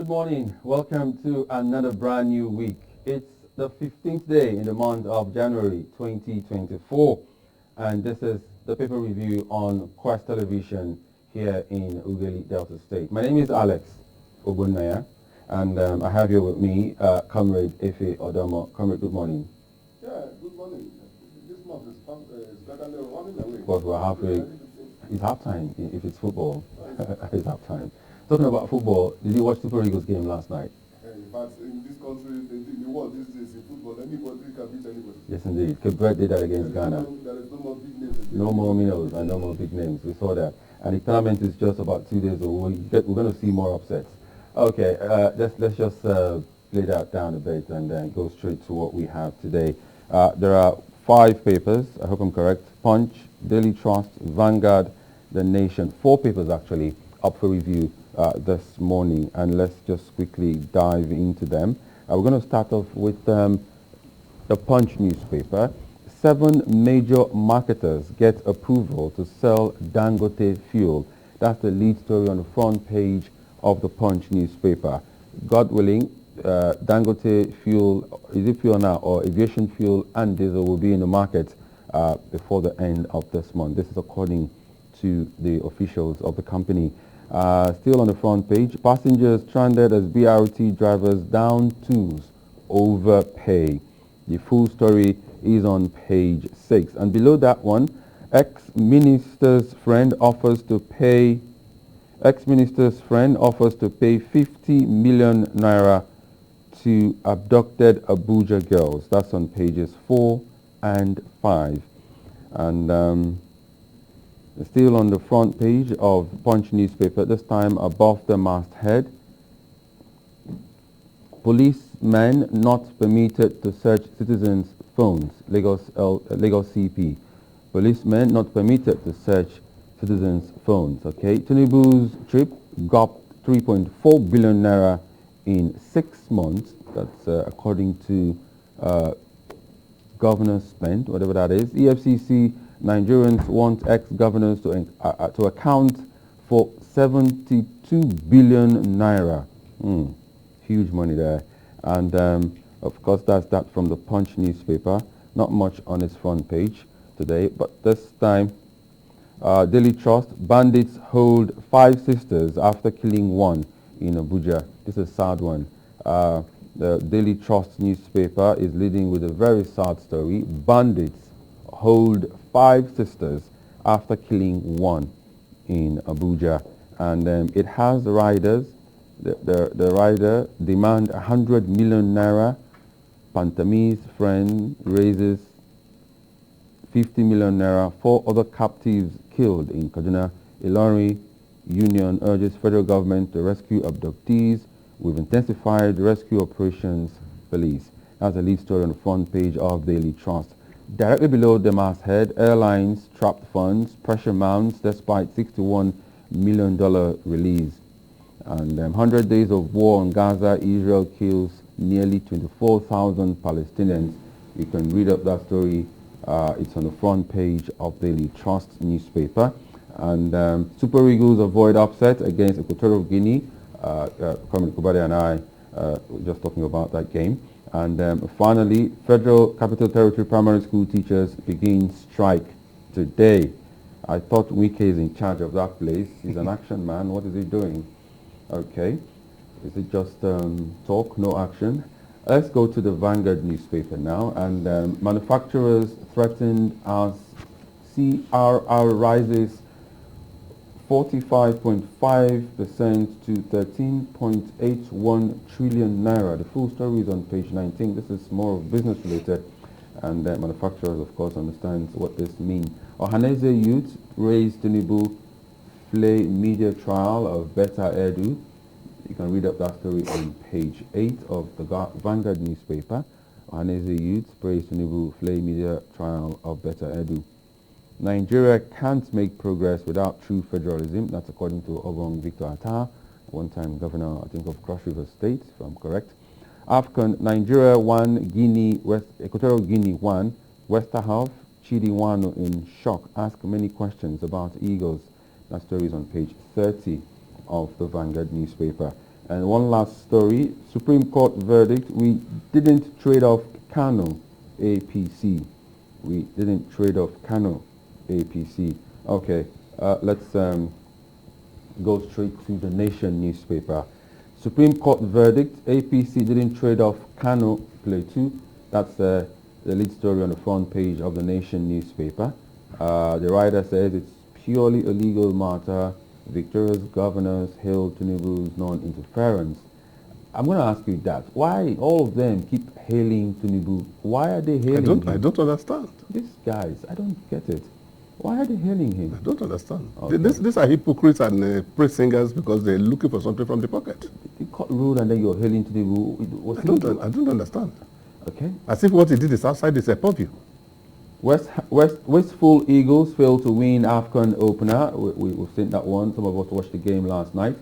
Good morning. Welcome to another brand new week. It's the 15th day in the month of January 2024, and this is the paper review on Quest Television here in Ughelli, Delta State. My name is Alex Ogunaya, and I have here with me Comrade Efe Odomo. Comrade, good morning. Yeah, good morning. This month is gradually running away. But we're halfway. It's halftime if it's football. It's halftime. Talking about football, did you watch Super Eagles game last night? In fact, in this country, the world these days in football, anybody can beat anybody. Yes, indeed. Cape Verde did that against Ghana. There is no more big names. No more minnows and no more big names. We saw that. And the tournament is just about 2 days away. We're going to see more upsets. Okay, let's just play that down a bit and then go straight to what we have today. There are 5 papers, I hope I'm correct. Punch, Daily Trust, Vanguard, The Nation. 4 papers actually up for review this morning, and let's just quickly dive into them. We're going to start off with the Punch newspaper. 7 major marketers get approval to sell Dangote fuel. That's the lead story on the front page of the Punch newspaper. God willing, Dangote fuel, is it fuel now, or aviation fuel and diesel will be in the market before the end of this month. This is according to the officials of the company. Still on the front page, passengers stranded as BRT drivers down tools over pay. The full story is on page 6. And below that one, ex-minister's friend offers to pay 50 million naira to abducted Abuja girls. That's on pages 4 and 5. And still on the front page of Punch newspaper, this time above the masthead, policemen not permitted to search citizens' phones. Lagos CP. Policemen not permitted to search citizens' phones. Okay, Tinubu's trip got 3.4 billion naira in 6 months. That's according to governor spent, whatever that is. EFCC. Nigerians want ex-governors to account for 72 billion naira. Huge money there. And of course, that's that from the Punch newspaper. Not much on its front page today, but this time, Daily Trust, bandits hold 5 sisters after killing 1 in Abuja. This is a sad one. The Daily Trust newspaper is leading with a very sad story. Bandits hold 5 sisters after killing 1 in Abuja, and it has the riders. The rider demand 100 million naira. Pantami's friend raises 50 million naira. 4 other captives killed in Kaduna. Ilori Union urges federal government to rescue abductees. We've intensified rescue operations. Police. That's the lead story on the front page of Daily Trust. Directly below the masthead, airlines trapped funds, pressure mounts despite $61 million release. And 100 days of war on Gaza, Israel kills nearly 24,000 Palestinians. You can read up that story. It's on the front page of Daily Trust newspaper. And Super Eagles avoid upset against Equatorial Guinea. Comrade Kubade and I were just talking about that game. And finally, Federal Capital Territory primary school teachers begin strike today. I thought Wike is in charge of that place. He's an action man. What is he doing? Okay. Is it just talk, no action? Let's go to the Vanguard newspaper now. And manufacturers threatened as CRR rises 45.5% to 13.81 trillion naira. The full story is on page 19. This is more business related, and manufacturers, of course, understand what this means. Ohaneze youth raised Tinubu Flay media trial of Beta Edu. You can read up that story on page 8 of the Vanguard newspaper. Ohaneze youth praised Tinubu Flay media trial of Beta Edu. Nigeria can't make progress without true federalism. That's according to Obong Victor Atta, one-time governor, I think, of Cross River State, if I'm correct. AFCON, Nigeria 1, Equatorial Guinea 1, Westerhoff, Chidi Wano in shock, ask many questions about Eagles. That story is on page 30 of the Vanguard newspaper. And one last story, Supreme Court verdict, we didn't trade off Kano APC. We didn't trade off Kano APC. Okay, let's go straight to the Nation newspaper. Supreme Court verdict, APC didn't trade off Kano Play 2. That's the lead story on the front page of the Nation newspaper. The writer says it's purely a legal matter. Victorious governors hail Tinubu's non-interference. I'm going to ask you that. Why all of them keep hailing Tinubu? Why are they hailing him? I don't understand. These guys, I don't get it. Why are they hailing him? I don't understand. Okay. These are hypocrites and praise singers because they're looking for something from the pocket. The court ruled and then you're hailing Tinubu. I don't understand. Okay. As if what he did is outside his purview. Westful Eagles failed to win AFCON opener. We've seen that one. Some of us watched the game last night.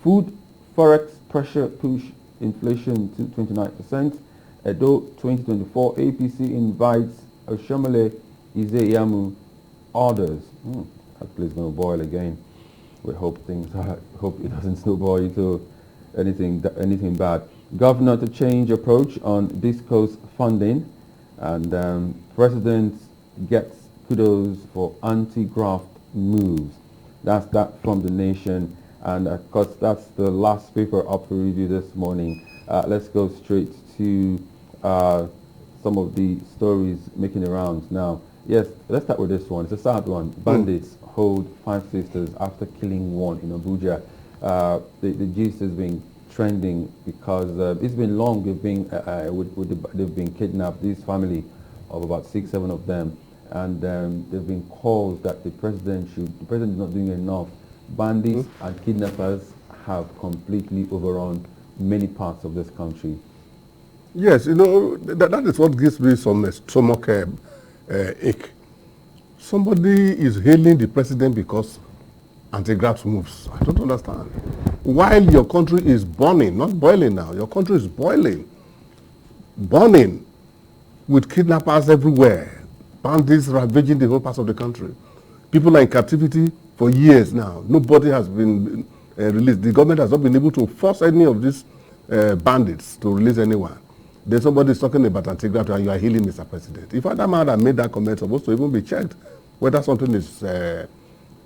Food forex pressure push inflation to 29%. Edo 2024 APC invites Oshomole Izeyamu orders. That place is going to boil again. We hope it doesn't snowball into anything bad. Governor to change approach on discourse funding. And President gets kudos for anti-graft moves. That's that from the Nation. And of course, that's the last paper up for review this morning. Let's go straight to some of the stories making the rounds now. Yes, let's start with this one. It's a sad one. Bandits hold 5 sisters after killing one in Abuja. The gist has been trending because it's been long. They've been kidnapped. This family of about 6-7 of them, and they've been calls that the president is not doing enough. Bandits and kidnappers have completely overrun many parts of this country. Yes, you know, that is what gives me some stomach ache. Somebody is hailing the president because anti-graft moves. I don't understand. While your country is burning, not boiling now, your country is boiling, burning with kidnappers everywhere, bandits ravaging the whole part of the country. People are in captivity for years now. Nobody has been released. The government has not been able to force any of these bandits to release anyone. Then somebody is talking about anti-graft and you are healing Mr. President. If that man that made that comment supposed to even be checked whether something is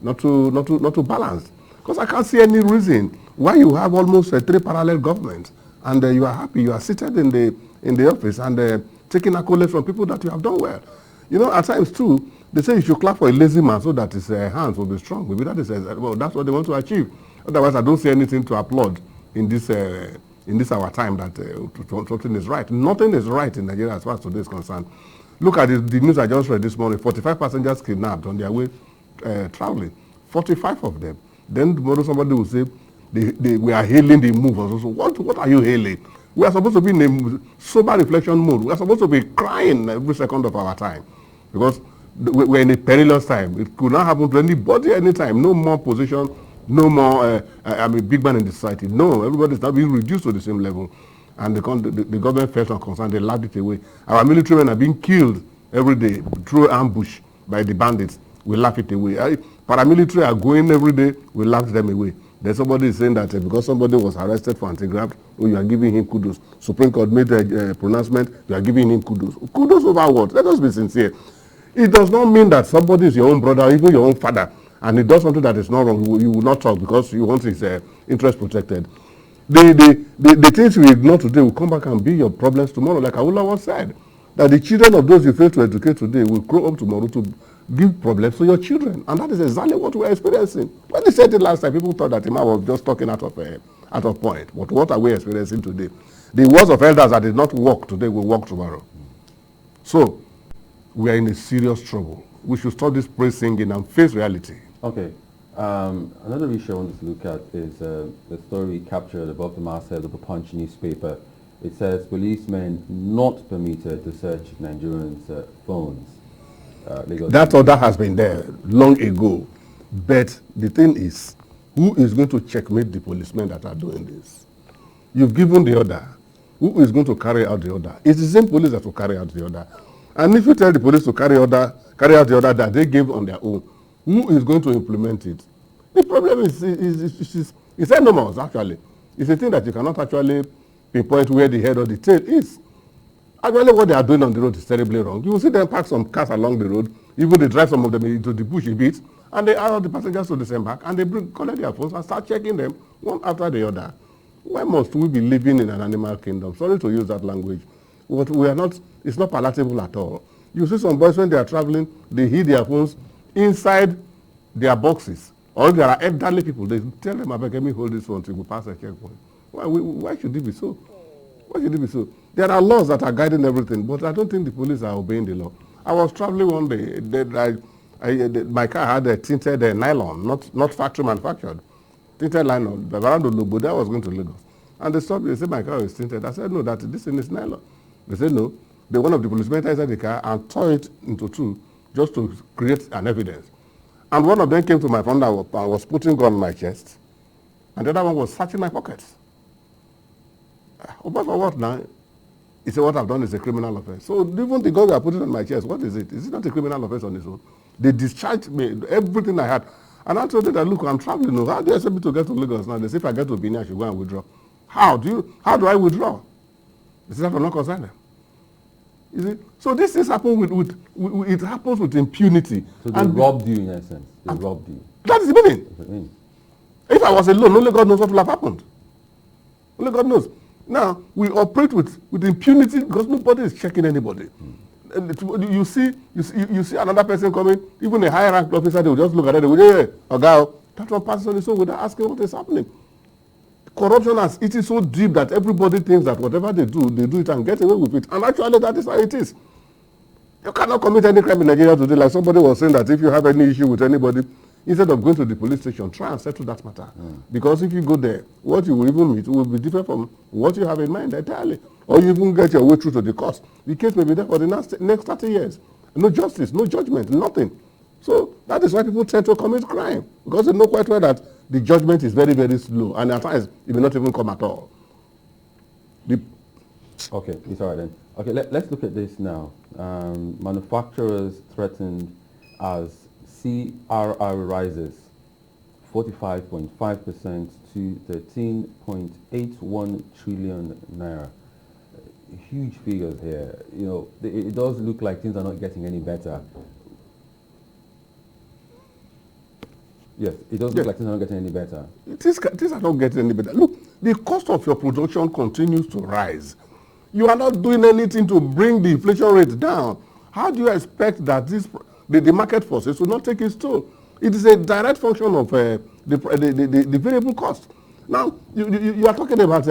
not too balanced. Because I can't see any reason why you have almost 3 parallel governments and you are happy, you are seated in the office and taking accolades from people that you have done well. You know, at times too, they say you should clap for a lazy man so that his hands will be strong. Maybe that is, well, that's what they want to achieve. Otherwise, I don't see anything to applaud in this our time that something is right. Nothing is right in Nigeria as far as today is concerned. Look at the news I just read this morning. 45 passengers kidnapped on their way traveling. 45 of them. Then tomorrow somebody will say, we are hailing the move. So what are you hailing? We are supposed to be in a sober reflection mode. We are supposed to be crying every second of our time. Because we're in a perilous time. It could not happen to anybody anytime. No more position, no more, I'm a big man in the society. No, everybody is now being reduced to the same level. And the government felt unconcerned. They laughed it away. Our military men are being killed every day through ambush by the bandits. We laugh it away. Paramilitary are going every day. We laugh them away. Then somebody is saying that because somebody was arrested for anti-graft, you are giving him kudos. Supreme Court made a pronouncement, you are giving him kudos. Kudos over what? Let us be sincere. It does not mean that somebody is your own brother, even your own father, and he does something that is not wrong. You will not talk because you want his interest protected. The things you ignore today will come back and be your problems tomorrow. Like Awula once said, that the children of those you fail to educate today will grow up tomorrow to give problems to your children. And that is exactly what we are experiencing. When they said it last time, people thought that Ima was just talking out of point. But what are we experiencing today? The words of elders that did not work today will work tomorrow. So, we are in a serious trouble. We should stop this praise singing and face reality. Okay. Another issue I wanted to look at is the story captured above the masthead of the Punch newspaper. It says policemen not permitted to search Nigerians' phones. That order has been there long ago. But the thing is, who is going to checkmate the policemen that are doing this? You've given the order. Who is going to carry out the order? It's the same police that will carry out the order. And if you tell the police to carry out the order that they gave on their own, who is going to implement it? The problem is enormous, actually. It's a thing that you cannot actually pinpoint where the head or the tail is. Actually, what they are doing on the road is terribly wrong. You will see them park some cars along the road, even they drive some of them into the bush a bit, and they allow the passengers to disembark, and they collect their phones and start checking them one after the other. Why must we be living in an animal kingdom? Sorry to use that language. But we are not, it's not palatable at all. You see some boys when they are traveling, they hid their phones inside their boxes. Or there are elderly people, they tell them, I beg, let me hold this phone till we pass a checkpoint. Why should it be so? Why should it be so? There are laws that are guiding everything, but I don't think the police are obeying the law. I was traveling one day. My car had a tinted nylon, not factory manufactured. Tinted nylon. Around the logo, I was going to Lagos. And they stopped me. They said, my car is tinted. I said, no, that this thing is nylon. They said, no. One of the policemen entered inside the car and tore it into two just to create an evidence. And one of them came to my front and was putting gun on my chest. And the other one was searching my pockets. But for what now? He said, what I've done is a criminal offense. So even the gun they are putting on my chest, what is it? Is it not a criminal offense on its own? They discharged me, everything I had. And I told them that, look, I'm traveling. How do you expect me to get to Lagos now? They say, if I get to Benin, I should go and withdraw. How do I withdraw? They said, I'm not concerned them. You see? So this things happen it happens with impunity. So they robbed you in essence. They robbed you. That is the meaning. If I was alone, only God knows what will have happened. Only God knows. Now, we operate with impunity because nobody is checking anybody. You see another person coming, even a higher ranked officer, they will just look at it, they will say, hey, that one passes on his own without asking what is happening. Corruption has eaten so deep that everybody thinks that whatever they do it and get away with it. And actually, that is how it is. You cannot commit any crime in Nigeria today. Like somebody was saying that if you have any issue with anybody, instead of going to the police station, try and settle that matter. Because if you go there, what you will even meet will be different from what you have in mind entirely. Or you even get your way through to the court. The case may be there for the next 30 years. No justice, no judgment, nothing. So that is why people tend to commit crime. Because they know quite well that the judgment is very, very slow. And at times, it may not even come at all. Okay, it's all right then. Okay, let's look at this now. Manufacturers threatened as CRR rises 45.5% to 13.81 trillion naira. Huge figures here. You know, it does look like things are not getting any better. Yes, it does look like things are not getting any better. Things are not getting any better. Look, the cost of your production continues to rise. You are not doing anything to bring the inflation rate down. How do you expect that the market forces will not take its toll? It is a direct function of the variable cost. Now, you are talking about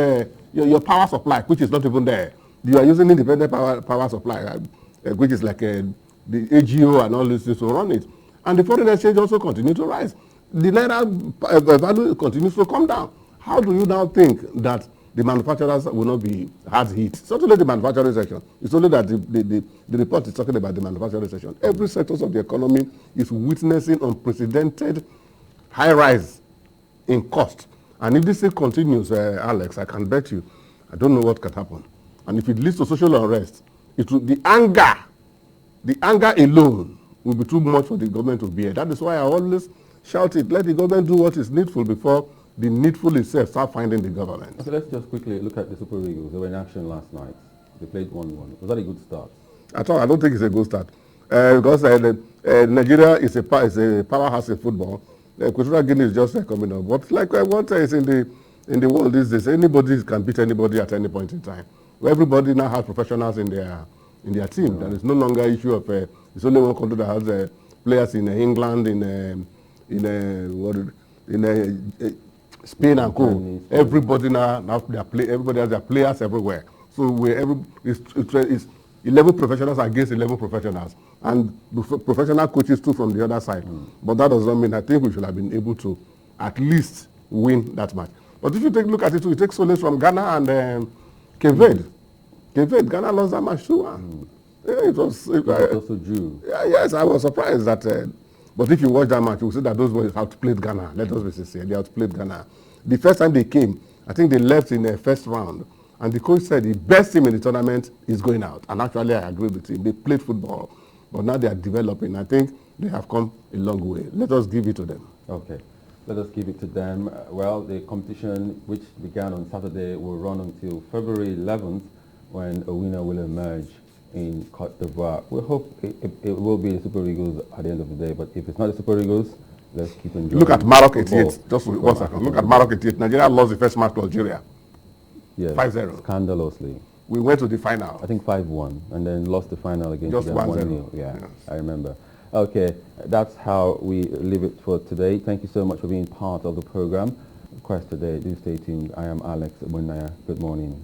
your power supply, which is not even there. You are using independent power supply, which is like the AGO and all these things to run it. And the foreign exchange also continues to rise. The naira value continues to come down. How do you now think that the manufacturers will not be hard hit? It's not only the manufacturing section. It's only that the report is talking about the manufacturing section. Every sector of the economy is witnessing unprecedented high rise in cost. And if this thing continues, Alex, I can bet you, I don't know what can happen. And if it leads to social unrest, the anger alone will be too much for the government to bear. That is why I always shout it, let the government do what is needful before the needful itself start finding the government. Okay, let's just quickly look at the Super Eagles. They were in action last night. They played 1-1. Was that a good start? At all, I don't think it's a good start. Because Nigeria is a powerhouse in football. Equatorial Guinea is just coming up. But like what is in the world these days, anybody can beat anybody at any point in time. Everybody now has professionals in their team. There is no longer issue of it's only one country that has players in England, in Spain and co. Everybody now everybody has their players everywhere. So it's 11 professionals against 11 professionals, and professional coaches too from the other side. But that does not mean I think we should have been able to at least win that match. But if you look at it, we take solace from Ghana and Cape Verde. Ghana lost that match too. It was also drew. Yes, I was surprised that. But if you watch that match, you will see that those boys outplayed Ghana. Let us be sincere, they outplayed Ghana. The first time they came, I think they left in the first round, and the coach said the best team in the tournament is going out. And actually, I agree with him. They played football, but now they are developing. I think they have come a long way. Let us give it to them. Okay. Let us give it to them. Well, the competition, which began on Saturday, will run until February 11th, when a winner will emerge in Cote d'Ivoire. We hope it will be the Super Eagles at the end of the day, but if it's not the Super Eagles, let's keep enjoying. Look at Maroc football. 88. Just 1 second. Look at Maroc 88. Nigeria lost the first match to Algeria. Yes, 5-0. scandalously. We went to the final. I think 5-1, and then lost the final again. Just 1-0. 1-0. Yeah, Yes. I remember. Okay, that's how we leave it for today. Thank you so much for being part of the program. Quest today. Do stay tuned. I am Alex Bunaya. Good morning.